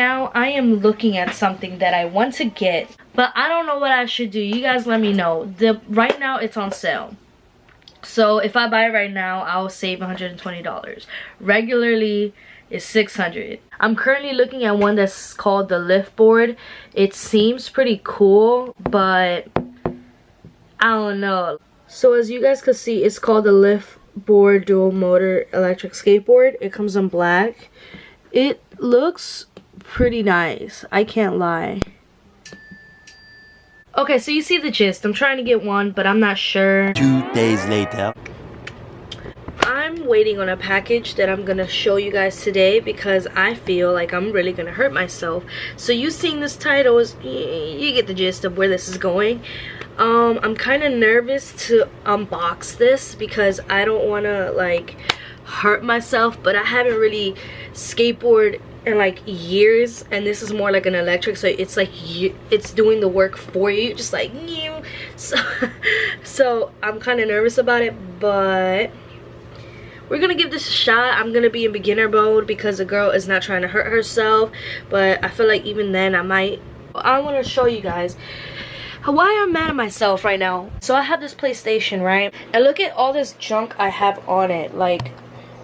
now I am looking at something that I want to get, but I don't know what I should do. You guys let me know. Right now it's on sale. So if I buy it right now, I'll save $120. Regularly is $600. I'm currently looking at one that's called the Lift Board. It seems pretty cool, but I don't know. So as you guys can see, it's called the Lift Board Dual Motor Electric Skateboard. It comes in black. It looks pretty nice, I can't lie. Okay, so you see the gist. I'm trying to get one, but I'm not sure. 2 days later. I'm waiting on a package that I'm gonna show you guys today because I feel like I'm really gonna hurt myself. So you seeing this title, you get the gist of where this is going. I'm kind of nervous to unbox this because I don't want to like hurt myself, but I haven't really skateboarded in like years, and this is more like an electric, so it's like it's doing the work for you, just like you. So I'm kind of nervous about it, but we're gonna give this a shot. I'm gonna be in beginner mode because the girl is not trying to hurt herself, but I feel like even then I want to show you guys why I'm mad at myself right now. So I have this PlayStation, right? And look at all this junk I have on it. Like,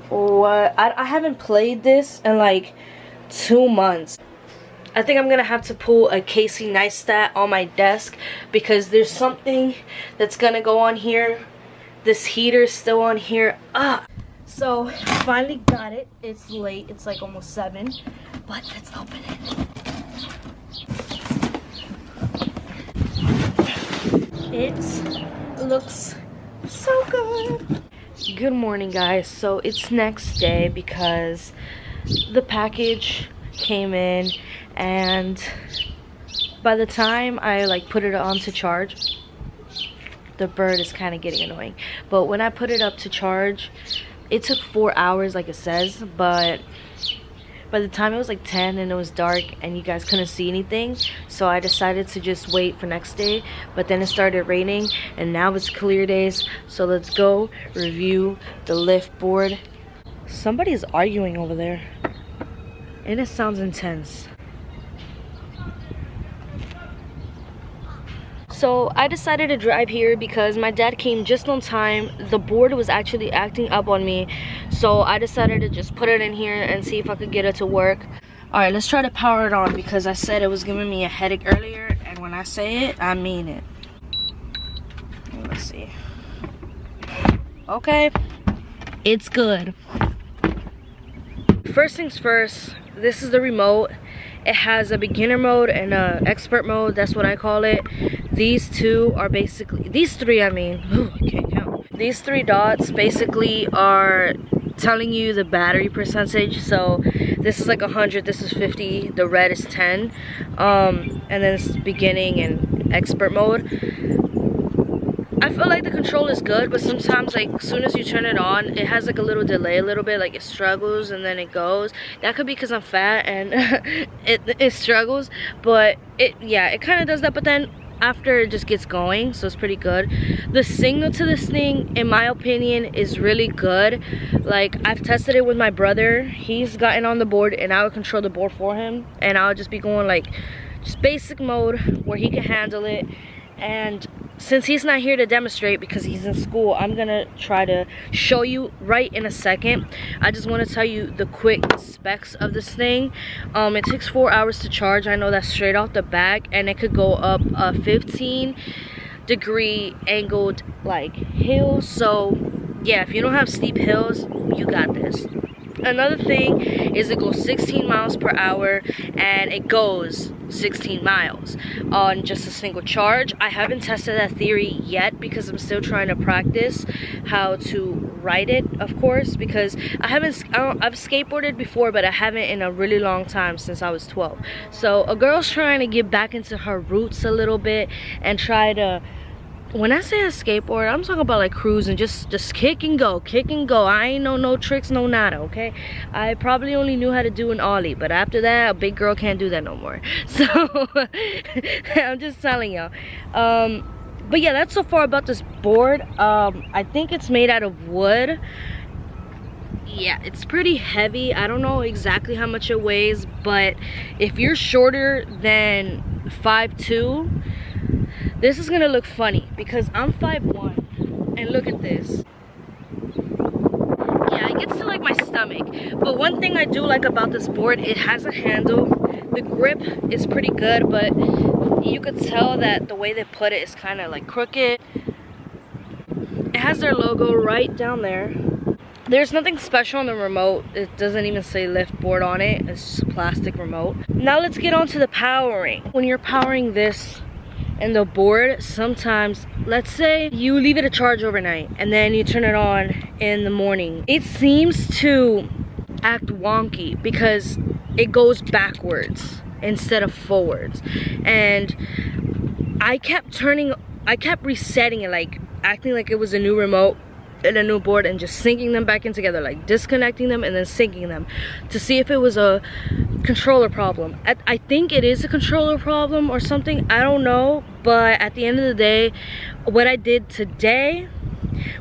what? I haven't played this in like 2 months. I think I'm gonna have to pull a Casey Neistat on my desk because there's something that's gonna go on here. This heater's still on here. So finally got it. It's late. It's like almost 7, but let's open it. It looks so good. Good morning, guys. So it's next day because the package came in, and by the time I like put it on to charge, the bird is kind of getting annoying. But when I put it up to charge, it took 4 hours like it says, but by the time it was like 10 and it was dark and you guys couldn't see anything, so I decided to just wait for next day. But then it started raining and now it's clear days, so let's go review the Lift Board. Somebody's arguing over there and it sounds intense. So I decided to drive here because my dad came just on time. The board was actually acting up on me, so I decided to just put it in here and see if I could get it to work. Alright, let's try to power it on because I said it was giving me a headache earlier, and when I say it, I mean it. Let's see. Okay, it's good. First things first, this is the remote. It has a beginner mode and a expert mode, that's what I call it. These two are basically, these three I mean, I can't count. These 3 dots basically are telling you the battery percentage. So this is like 100, this is 50, the red is 10. And then it's beginning and expert mode. I feel like the control is good, but sometimes like as soon as you turn it on, it has like a little delay a little bit, like it struggles and then it goes. That could be because I'm fat and it struggles, but it kind of does that, but then after it just gets going, so it's pretty good. The signal to this thing, in my opinion, is really good. Like, I've tested it with my brother. He's gotten on the board and I would control the board for him, and I would just be going like just basic mode where he can handle it. And since he's not here to demonstrate because he's in school, I'm gonna try to show you right in a second. I just want to tell you the quick specs of this thing. It takes 4 hours to charge. I know that's straight off the back, and it could go up a 15-degree angled like hill. So yeah, if you don't have steep hills, you got this. Another thing is it goes 16 miles per hour, and it goes 16 miles on just a single charge. I haven't tested that theory yet because I'm still trying to practice how to ride it, of course, because I've skateboarded before, but I haven't in a really long time, since I was 12. So a girl's trying to get back into her roots a little bit and try to, when I say a skateboard, I'm talking about like cruising, just kick and go. I ain't know no tricks, no nada, okay? I probably only knew how to do an ollie, but after that, a big girl can't do that no more. So I'm just telling y'all. But yeah, that's so far about this board. I think it's made out of wood. yeah, it's pretty heavy. I don't know exactly how much it weighs, but if you're shorter than 5'2", this is gonna look funny because I'm 5'1", and look at this. Yeah, it gets to like my stomach. But one thing I do like about this board, it has a handle. The grip is pretty good, but you could tell that the way they put it is kind of like crooked. It has their logo right down there. There's nothing special on the remote. It doesn't even say lift board on it. It's just a plastic remote. Now let's get on to the powering. When you're powering this and the board, sometimes, let's say you leave it a charge overnight and then you turn it on in the morning. It seems to act wonky because it goes backwards instead of forwards. And I kept resetting it, like acting like it was a new remote and a new board, and just syncing them back in together, like disconnecting them and then syncing them to see if it was a controller problem. I think it is a controller problem or something, I don't know, but at the end of the day, what I did today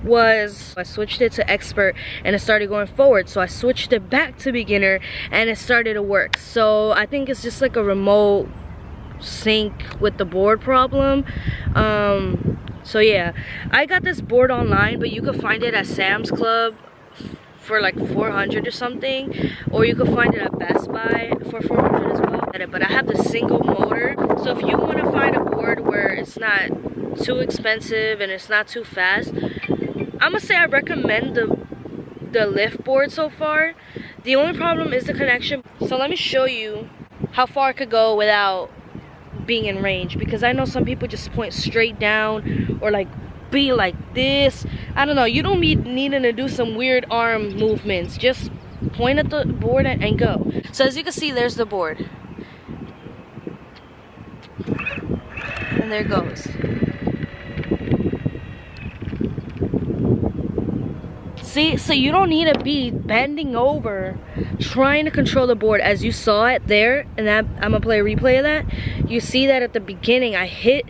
was I switched it to expert and it started going forward, so I switched it back to beginner and it started to work. So I think it's just like a remote sync with the board problem. So yeah, I got this board online, but you could find it at Sam's Club for like 400 or something, or you could find it at Best Buy for 400 as well. But I have the single motor, so if you want to find a board where it's not too expensive and it's not too fast, I'm gonna say I recommend the lift board so far. The only problem is the connection. So let me show you how far I could go without being in range, because I know some people just point straight down or like be like this. I don't know, you don't need needing to do some weird arm movements. Just point at the board and go. So as you can see, there's the board, and there it goes. See, so you don't need to be bending over trying to control the board. As you saw it there, and that, I'm gonna play a replay of that. You see that at the beginning I hit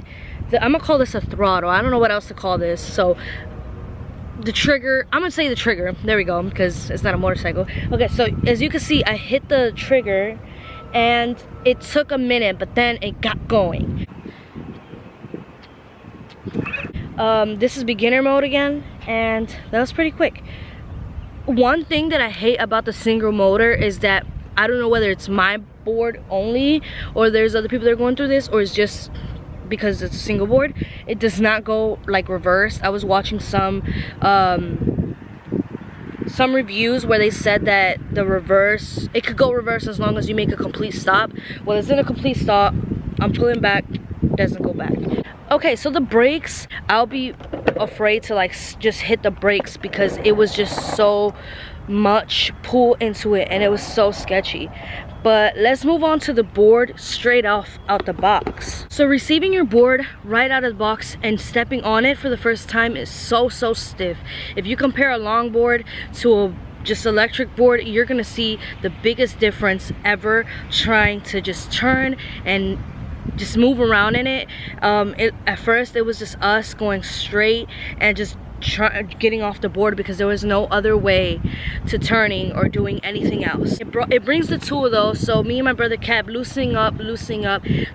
the, I'm gonna call this a throttle, I don't know what else to call this. So the trigger, I'm gonna say the trigger, there we go, because it's not a motorcycle. Okay, so as you can see, I hit the trigger and it took a minute, but then it got going. This is beginner mode again, and that was pretty quick. One thing that I hate about the single motor is that I don't know whether it's my board only or there's other people that are going through this, or it's just because it's a single board. It does not go like reverse. I was watching some reviews where they said that the reverse, it could go reverse as long as you make a complete stop. Well, it's in a complete stop, I'm pulling back, doesn't go back. Okay, so the brakes, I'll be afraid to like just hit the brakes because it was just so much pull into it and it was so sketchy. But let's move on to the board straight off out the box. So receiving your board right out of the box and stepping on it for the first time is so stiff. If you compare a long board to a just electric board, you're gonna see the biggest difference ever trying to just turn and just move around in it. At first it was just us going straight and just getting off the board because there was no other way to turning or doing anything else. It brings the tool though, so me and my brother kept loosening up,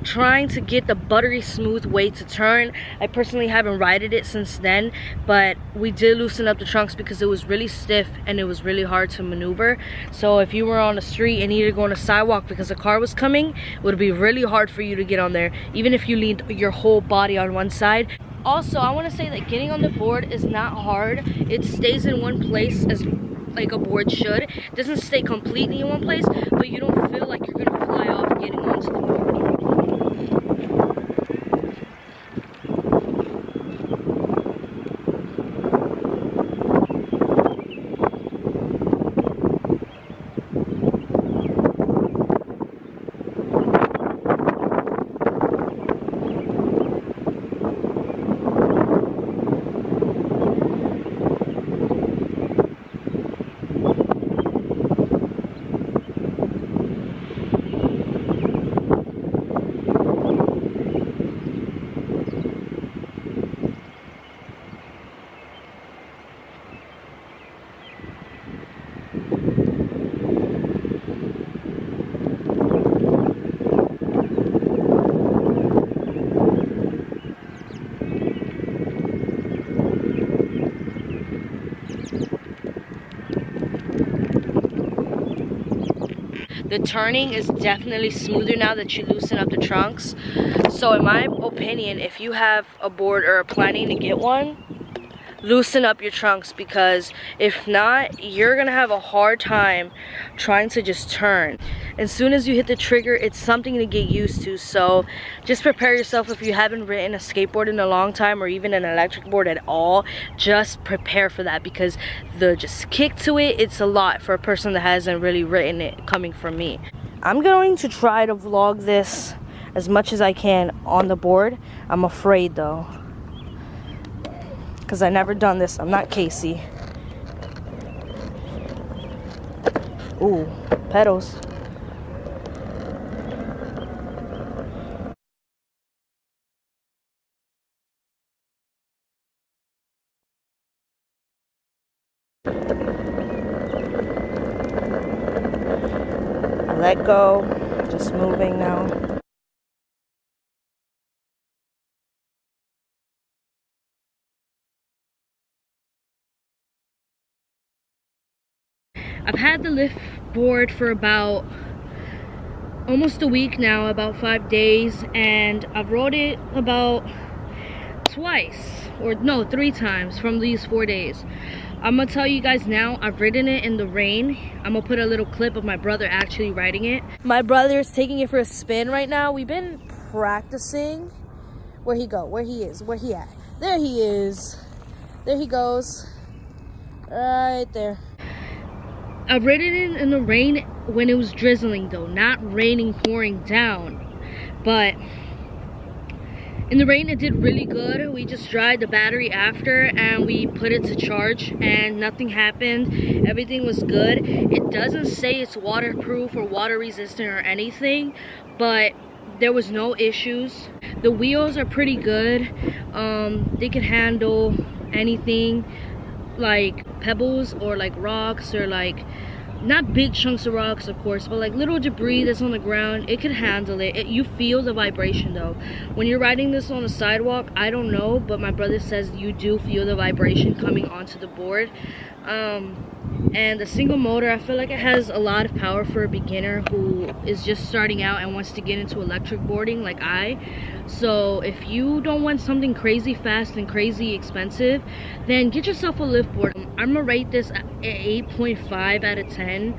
trying to get the buttery smooth way to turn. I personally haven't ridden it since then, but we did loosen up the trunks because it was really stiff and it was really hard to maneuver. So if you were on the street and needed to go on a sidewalk because a car was coming, it would be really hard for you to get on there, even if you leaned your whole body on one side. Also, I want to say that getting on the board is not hard. It stays in one place as like a board should. It doesn't stay completely in one place, but you don't feel like you're gonna fly off getting onto the board. the turning is definitely smoother now that you loosen up the trunks. So in my opinion, if you have a board or are planning to get one, loosen up your trunks, because if not, you're gonna have a hard time trying to just turn. As soon as you hit the trigger, it's something to get used to. So just prepare yourself. If you haven't ridden a skateboard in a long time, or even an electric board at all, just prepare for that, because the just kick to it, it's a lot for a person that hasn't really ridden it, coming from me. I'm going to try to vlog this as much as I can on the board. I'm afraid though, because I never done this. I'm not Casey. Ooh, pedals. Let go, just moving now. I've had the lift board for about almost a week now, about 5 days, and I've rode it about twice, or no, 3 times from these 4 days. I'm gonna tell you guys now, I've ridden it in the rain. I'm gonna put a little clip of my brother actually riding it. My brother's taking it for a spin right now. We've been practicing. Where'd he go? Where he is? Where he at? There he is. There he goes. Right there. I've ridden it in the rain when it was drizzling though, not raining pouring down. But in the rain it did really good. We just dried the battery after and we put it to charge and nothing happened. Everything was good. It doesn't say it's waterproof or water resistant or anything, but there was no issues. The wheels are pretty good. They can handle anything like pebbles or like rocks, or like not big chunks of rocks of course, but like little debris that's on the ground. It can handle it. You feel the vibration though when you're riding this on the sidewalk. I don't know, but my brother says you do feel the vibration coming onto the board. And the single motor, I feel like it has a lot of power for a beginner who is just starting out and wants to get into electric boarding like I. So if you don't want something crazy fast and crazy expensive, then get yourself a lift board. I'm gonna rate this at 8.5 out of 10.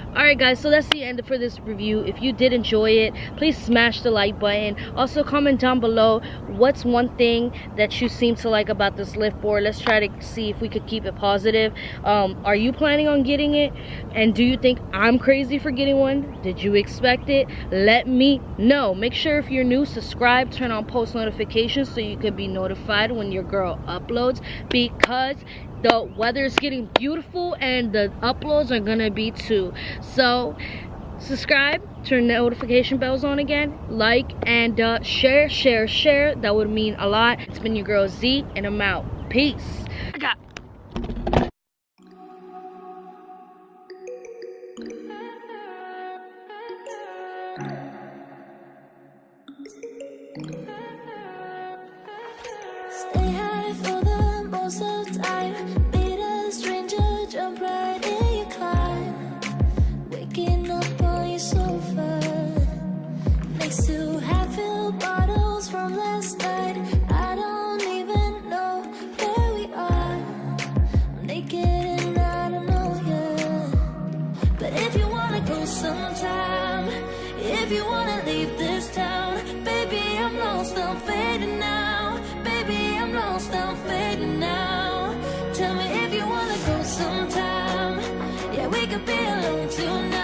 Alright guys, so that's the end for this review. If you did enjoy it, please smash the like button. Also comment down below what's one thing that you seem to like about this lift board. Let's try to see if we could keep it positive. Are you planning on getting it? And do you think I'm crazy for getting one? Did you expect it? Let me know. Make sure if you're new, subscribe, turn on post notifications so you could be notified when your girl uploads, because the weather is getting beautiful and the uploads are gonna be too. So subscribe, turn notification bells on again, like, and share. That would mean a lot. It's been your girl Z, and I'm out. Peace. Stay high for the most of the time. Meet a stranger, jump right in your climb. Waking up on your sofa next to half-filled bottles from last night. I don't even know where we are. I'm naked and I don't know yet. But if you wanna go sometime, if you wanna leave this town, baby, I'm lost, I'm fading now. Baby, I'm lost, I'm fading now. Tell me if you wanna go sometime. Yeah, we could be alone tonight.